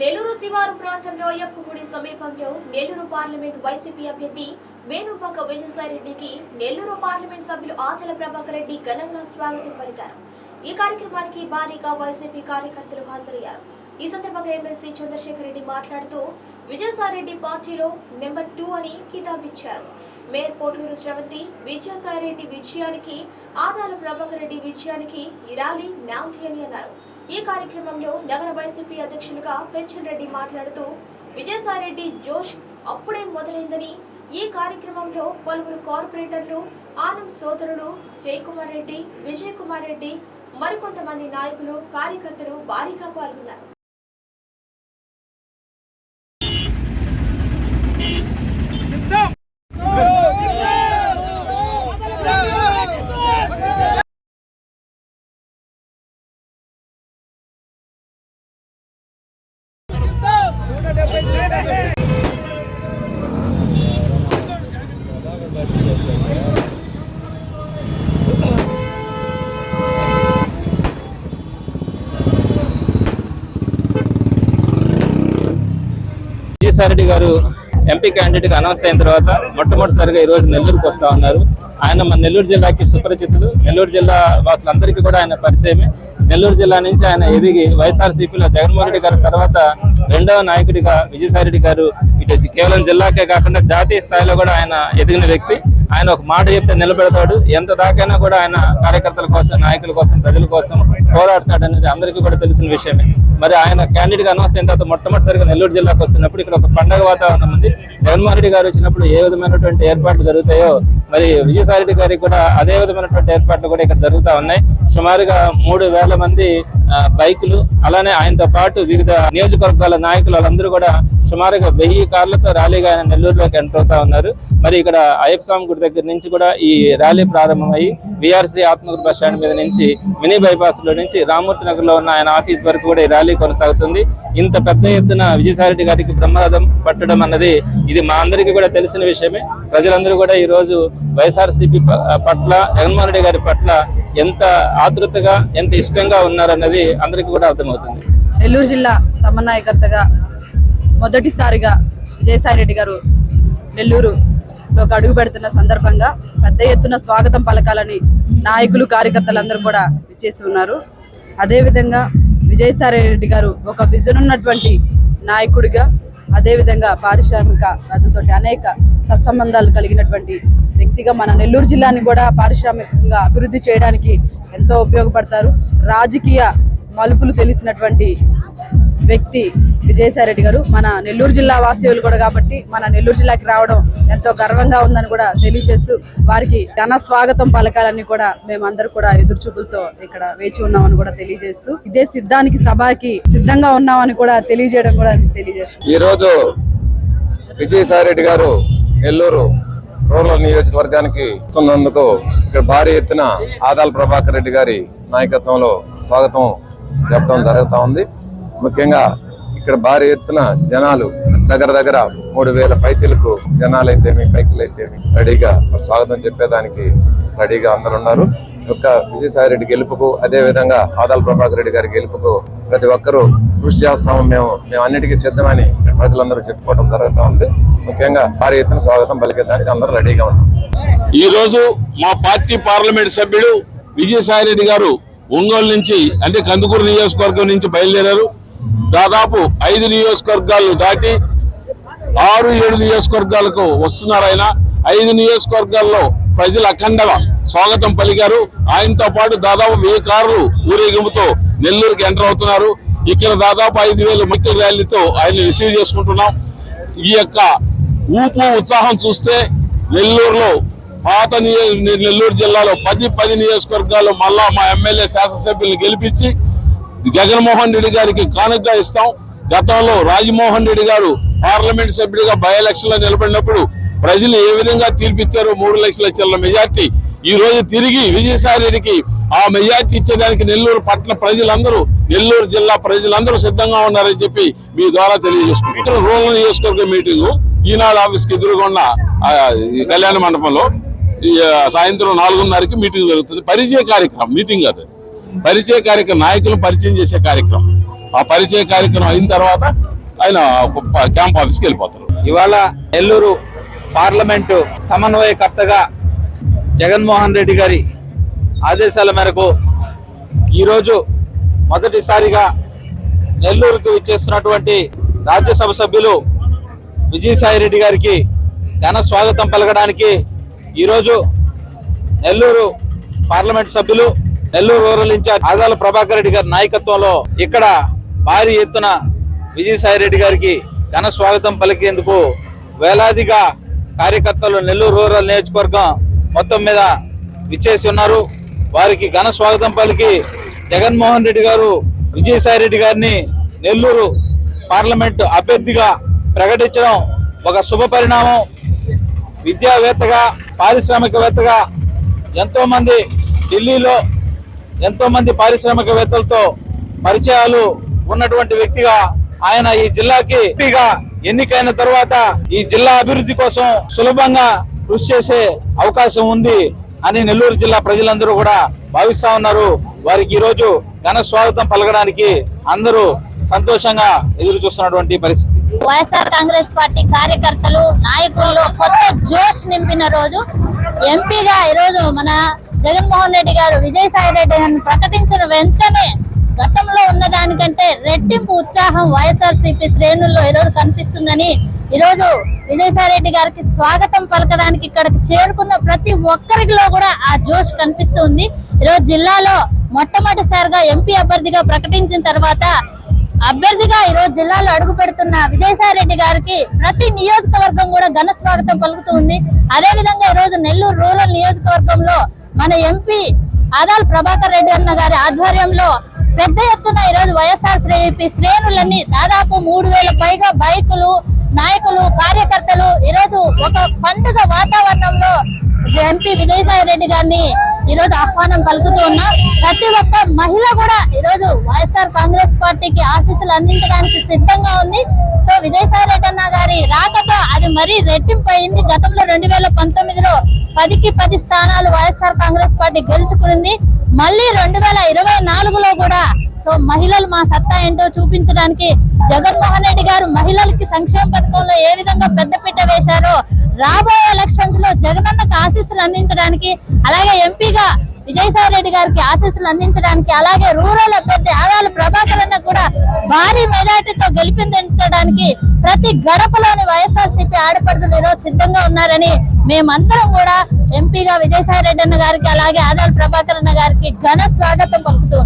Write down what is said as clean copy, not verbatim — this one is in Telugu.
నెల్లూరు శివారు ప్రాంతంలో అయ్యప్పగుడి సమీపంలో నెల్లూరు పార్లమెంట్ వైసీపీ అభ్యర్థి వేణుపాక విజయసాయిరెడ్డికి నెల్లూరు పార్లమెంట్ సభ్యులు ఆతల ప్రభాకర్ రెడ్డి ఘనంగా స్వాగతం పలికారు. ఈ కార్యక్రమానికి భారీగా వైసీపీ కార్యకర్తలు హాజరయ్యారు. ఈ సందర్భంగా ఎమ్మెల్సీ చంద్రశేఖర్ రెడ్డి మాట్లాడుతూ విజయసాయిరెడ్డి పార్టీలో నెంబర్ 2 అని కితాబిచ్చారు. మేయర్ పోట్లూరు శ్రవంతి విజయసాయిరెడ్డి విజయానికి, ఆదాల ప్రభాకర్ రెడ్డి విజయానికి ఈ ర్యాలీ నాంది అని అన్నారు. ఈ కార్యక్రమంలో నగర వైసీపీ అధ్యక్షులుగా పెంచన్ రెడ్డి మాట్లాడుతూ విజయసాయిరెడ్డి జోష్ అప్పుడే మొదలైందని, ఈ కార్యక్రమంలో పలువురు కార్పొరేటర్లు, ఆనం సోదరులు జయకుమార్ రెడ్డి, విజయ్ కుమార్ రెడ్డి, మరికొంతమంది నాయకులు, కార్యకర్తలు భారీగా పాల్గొన్నారు. విజయసాయిరెడ్డి గారు ఎంపీ క్యాండిడేట్ గా అనౌన్స్ అయిన తర్వాత మొట్టమొదటిసారిగా ఈ రోజు నెల్లూరుకు వస్తా ఉన్నారు. ఆయన మన నెల్లూరు జిల్లాకి సుపరిచితులు. నెల్లూరు జిల్లా వాసులందరికీ కూడా ఆయన పరిచయమే. నెల్లూరు జిల్లా నుంచి ఆయన ఎదిగి వైఎస్ఆర్సీపీలో జగన్మోహన్ రెడ్డి గారి తర్వాత రెండవ నాయకుడిగా విజయసాయిరెడ్డి గారు ఇటు కేవలం జిల్లాకే కాకుండా జాతీయ స్థాయిలో కూడా ఆయన ఎదిగిన వ్యక్తి. ఆయన ఒక మాట చెప్తే నిలబెడతాడు. ఎంత దాకైనా కూడా ఆయన కార్యకర్తల కోసం, నాయకుల కోసం, ప్రజల కోసం పోరాడతాడు అనేది అందరికీ కూడా తెలిసిన విషయమే. మరి ఆయన క్యాండిడేట్ గా అనౌన్స్ అయిన తర్వాత మొట్టమొదటిసారిగా నెల్లూరు జిల్లాకు వస్తున్నప్పుడు ఇక్కడ ఒక పండగ వాతావరణం ఉంది. జగన్మోహన్ రెడ్డి గారు వచ్చినప్పుడు ఏ విధమైనటువంటి ఏర్పాట్లు జరుగుతాయో మరి విజయసాయిరెడ్డి గారికి కూడా అదే విధమైనటువంటి ఏర్పాట్లు కూడా ఇక్కడ జరుగుతూ ఉన్నాయి. సుమారుగా 3,000 మంది బైకులు, అలానే ఆయనతో పాటు వివిధ నియోజకవర్గాల నాయకులు వాళ్ళందరూ కూడా సుమారుగా 1000 కార్లతో ర్యాలీగా ఆయన నెల్లూరులోకి ఎంటర్ అవుతా ఉన్నారు. మరి ఇక్కడ అయ్యప్ప స్వామి గుడి దగ్గర నుంచి కూడా ఈ ర్యాలీ ప్రారంభమయ్యి విఆర్సీ ఆత్మకూరు బస్ స్టాండ్ మీద నుంచి మినీ బైపాస్ లో నుంచి రామూర్తి నగర్ లో ఉన్న ఆయన ఆఫీస్ వరకు కూడా ఈ ర్యాలీ కొనసాగుతుంది. ఇంత పెద్ద ఎత్తున విజయసాయిరెడ్డి గారికి బ్రహ్మరథం పట్టడం అన్నది ఇది మా అందరికీ కూడా తెలిసిన విషయమే. ప్రజలందరూ కూడా ఈ రోజు వైఎస్ఆర్సీపీ పట్ల, జగన్మోహన్ రెడ్డి గారి పట్ల ఎంత ఆతృతగా, ఎంత ఇష్టంగా ఉన్నారన్నది అందరికీ కూడా అర్థమవుతుంది. నెల్లూరు జిల్లా సమన్వయకర్తగా మొదటిసారిగా విజయసాయిరెడ్డి గారు నెల్లూరులోకి అడుగు పెడుతున్న సందర్భంగా పెద్ద ఎత్తున స్వాగతం పలకాలని నాయకులు, కార్యకర్తలందరూ కూడా ఇచ్చేసి ఉన్నారు. అదేవిధంగా విజయసాయిరెడ్డి గారు ఒక విజన్ ఉన్నటువంటి నాయకుడిగా, అదేవిధంగా పారిశ్రామిక అతనితోటి అనేక సత్సంబంధాలు కలిగినటువంటి వ్యక్తిగా మన నెల్లూరు జిల్లాని కూడా పారిశ్రామికంగా అభివృద్ధి చేయడానికి ఎంతో ఉపయోగపడతారు. రాజకీయ మలుపులు తెలిసినటువంటి వ్యక్తి విజయసాయిరెడ్డి గారు. మన నెల్లూరు జిల్లా వాసీయులు కూడా కాబట్టి మన నెల్లూరు జిల్లాకి రావడం ఎంతో గర్వంగా ఉందని కూడా తెలియజేస్తూ వారికి ఘన స్వాగతం పలకాలని కూడా మేమందరూ కూడా ఎదురు చూపులతో ఇక్కడ వేచి ఉన్నామని కూడా తెలియజేస్తూ ఇదే సిద్ధానికి, సభకి సిద్ధంగా ఉన్నామని కూడా తెలియజేయడం కూడా తెలియజేస్తాం. ఈ రోజు విజయసాయిరెడ్డి గారు నెల్లూరు రూరల్ నియోజకవర్గానికి వస్తున్నందుకు ఇక్కడ భారీ ఎత్తున ఆదాల ప్రభాకర్ రెడ్డి గారి నాయకత్వంలో స్వాగతం చెప్పడం జరుగుతూ ఉంది. ముఖ్యంగా ఇక్కడ భారీ ఎత్తున జనాలు దగ్గర 3,000 పైచీలకు జనాలైతేమి, బైకులైతేమి రెడీగా స్వాగతం చెప్పేదానికి రెడీగా అందరు ఉన్నారు. యొక్క విజయసాయిరెడ్డి గెలుపుకు, అదే విధంగా ఆదాల ప్రభాకర్ రెడ్డి గారి గెలుపుకు ప్రతి ఒక్కరూ కృషి చేస్తాము, మేము అన్నిటికీ సిద్ధమని ప్రజలందరూ చెప్పుకోవడం జరుగుతూ ఉంది. ముఖ్యంగా భారీ ఎత్తున స్వాగతం పలికేదానికి అందరూ రెడీగా ఉన్నారు. ఈ రోజు మా పార్టీ పార్లమెంట్ సభ్యుడు విజయసాయిరెడ్డి గారు ఒంగోలు నుంచి, అంటే కందుకూరు నియోజకవర్గం నుంచి బయలుదేరారు. దాదాపు 5 నియోజకవర్గాలు దాటి 6-7 నియోజకవర్గాలకు వస్తున్నారు. ఆయన 5 నియోజకవర్గాల్లో ప్రజలు అఖండ స్వాగతం పలికారు. ఆయనతో పాటు దాదాపు 1000 కార్లు ఊరేగింపుతో నెల్లూరుకి ఎంటర్ అవుతున్నారు. ఇక్కడ దాదాపు 5,000 మహిళల ర్యాలీతో ఆయన రిసీవ్ చేసుకుంటున్నాం. ఈ యొక్క ఊపు ఉత్సాహం చూస్తే నెల్లూరులో, పాత నెల్లూరు జిల్లాలో 10 నియోజకవర్గాల్లో మళ్ళా మా ఎమ్మెల్యే, శాసనసభ్యులను గెలిపించి జగన్మోహన్ రెడ్డి గారికి కానుకగా ఇస్తాం. గతంలో రాజమోహన్ రెడ్డి గారు పార్లమెంట్ సభ్యుడిగా బై ఎలక్షన్ లో నిలబడినప్పుడు ప్రజలు ఏ విధంగా తీర్పిచ్చారో 3 లక్షల చిల్లర మెజార్టీ, ఈ రోజు తిరిగి విజయసాయిరెడ్డికి ఆ మెజార్టీ ఇచ్చేదానికి నెల్లూరు పట్టణ ప్రజలందరూ, నెల్లూరు జిల్లా ప్రజలందరూ సిద్ధంగా ఉన్నారని చెప్పి మీ ద్వారా తెలియజేసుకుంటారు. రూరల్ నియోజకవర్గ మీటింగ్ ఈనాడు ఆఫీస్ కి ఎదురుగా కళ్యాణ మండపంలో సాయంత్రం 4:30కి మీటింగ్ జరుగుతుంది. పరిచయ కార్యక్రమం, మీటింగ్ కాదు, పరిచయ కార్యక్రమం, నాయకులు పరిచయం చేసే కార్యక్రమం. ఆ పరిచయ కార్యక్రమం అయిన తర్వాత ఆయన క్యాంప్ ఆఫీస్కి వెళ్ళిపోతారు. ఇవాళ నెల్లూరు పార్లమెంటు సమన్వయకర్తగా జగన్మోహన్ రెడ్డి గారి ఆదేశాల మేరకు ఈరోజు మొదటిసారిగా నెల్లూరుకు విచ్చేస్తున్నటువంటి రాజ్యసభ సభ్యులు విజయసాయి రెడ్డి గారికి ఘన స్వాగతం పలకడానికి ఈరోజు నెల్లూరు పార్లమెంట్ సభ్యులు, నెల్లూరు రూరల్ ఇన్ఛార్జ్ ఆదాల ప్రభాకర్ రెడ్డి గారి నాయకత్వంలో ఇక్కడ భారీ ఎత్తున విజయసాయి రెడ్డి గారికి ఘన స్వాగతం పలికేందుకు వేలాదిగా కార్యకర్తలు నెల్లూరు రూరల్ నియోజకవర్గం మొత్తం మీద విచ్చేసి ఉన్నారు. వారికి ఘన స్వాగతం పలికి జగన్మోహన్ రెడ్డి గారు విజయసాయి రెడ్డి గారిని నెల్లూరు పార్లమెంటు అభ్యర్థిగా ప్రకటించడం ఒక శుభ పరిణామం. విద్యావేత్తగా, పారిశ్రామికవేత్తగా ఎంతో మంది ఢిల్లీలో ఎంతో మంది పారిశ్రామికవేత్తలతో పరిచయాలు ఉన్నటువంటి వ్యక్తిగా ఆయన ఈ జిల్లాకి ఎంపీగా ఎన్నికైన తర్వాత ఈ జిల్లా అభివృద్ధి కోసం సులభంగా కృషి చేసే అవకాశం ఉంది అని నెల్లూరు జిల్లా ప్రజలందరూ కూడా భావిస్తా ఉన్నారు. వారికి ఈ రోజు ఘన స్వాగతం పలకడానికి అందరూ సంతోషంగా ఎదురు చూస్తున్నటువంటి పరిస్థితి. వైఎస్ఆర్ కాంగ్రెస్ పార్టీ కార్యకర్తలు, నాయకుల్లో కొత్త జోష్ నింపిన రోజు. ఎంపీగా ఈరోజు మన జగన్మోహన్ రెడ్డి గారు విజయసాయి రెడ్డి గారిని ప్రకటించిన వెంటనే గతంలో ఉన్న దానికంటే రెట్టింపు ఉత్సాహం వైఎస్ఆర్సీపీ శ్రేణుల్లో ఈరోజు కనిపిస్తుందని, ఈరోజు విజయసాయి రెడ్డి గారికి స్వాగతం పలకడానికి ఇక్కడికి చేరుకున్న ప్రతి ఒక్కరిలో కూడా ఆ జోష్ కనిపిస్తుంది. ఈరోజు జిల్లాలో మొట్టమొదటిసారిగా ఎంపీ అభ్యర్థిగా ప్రకటించిన తర్వాత అభ్యర్థిగా ఈరోజు జిల్లాలో అడుగు పెడుతున్న విజయసాయి రెడ్డి గారికి ప్రతి నియోజకవర్గం కూడా ఘన స్వాగతం పలుకుతూ ఉంది. అదే విధంగా ఈరోజు నెల్లూరు రూరల్ నియోజకవర్గంలో మన ఎంపీ ఆదాల ప్రభాకర్ రెడ్డి అన్న గారి ఆధ్వర్యంలో పెద్ద ఎత్తున ఈరోజు వైఎస్ఆర్సీపీ శ్రేణులన్నీ దాదాపు 3000 పైగా బైకులు, నాయకులు, కార్యకర్తలు ఈరోజు ఒక పండుగ వాతావరణంలో ఎంపీ విజయసాయి రెడ్డి గారిని ఈరోజు ఆహ్వానం పలుకుతూ ఉన్నా. ప్రతి ఒక్క మహిళ కూడా ఈరోజు వైఎస్ఆర్ కాంగ్రెస్ పార్టీకి ఆశీస్సులు అందించడానికి సిద్ధంగా ఉంది. సో విజయసాయి రెడ్డి అన్న గారి రాకతో అది మరీ రెట్టింపు అయింది. గతంలో 2019లో 10కి 10 స్థానాలు వైఎస్ఆర్ కాంగ్రెస్ పార్టీ గెలుచుకుంది. మళ్ళీ 2024లో కూడా సో మహిళలు మా సత్తా ఏంటో చూపించడానికి జగన్మోహన్ రెడ్డి గారు మహిళలకి సంక్షేమ పథకంలో ఏ విధంగా పెద్దపీట వేశారో రాబోయే ఎలక్షన్స్ లో జగనన్నకు ఆశీస్సులు అందించడానికి, అలాగే ఎంపీగా విజయసాయి రెడ్డి గారికి ఆశీస్సులు అందించడానికి, అలాగే రూరల్ అభ్యర్థి ఆదాల ప్రభాకర్ అన్న కూడా భారీ మెజార్టీతో గెలిపించడానికి ప్రతి గడపలోని వైఎస్ఆర్సీపీ ఆడపడుచులు ఈరోజు సిద్ధంగా ఉన్నారని మేమందరం కూడా ఎంపీగా విజయసాయి రెడ్డి అన్న గారికి అలాగే ఆదాల ప్రభాకర్ అన్న గారికి ఘన స్వాగతం పలుకుతున్నాం.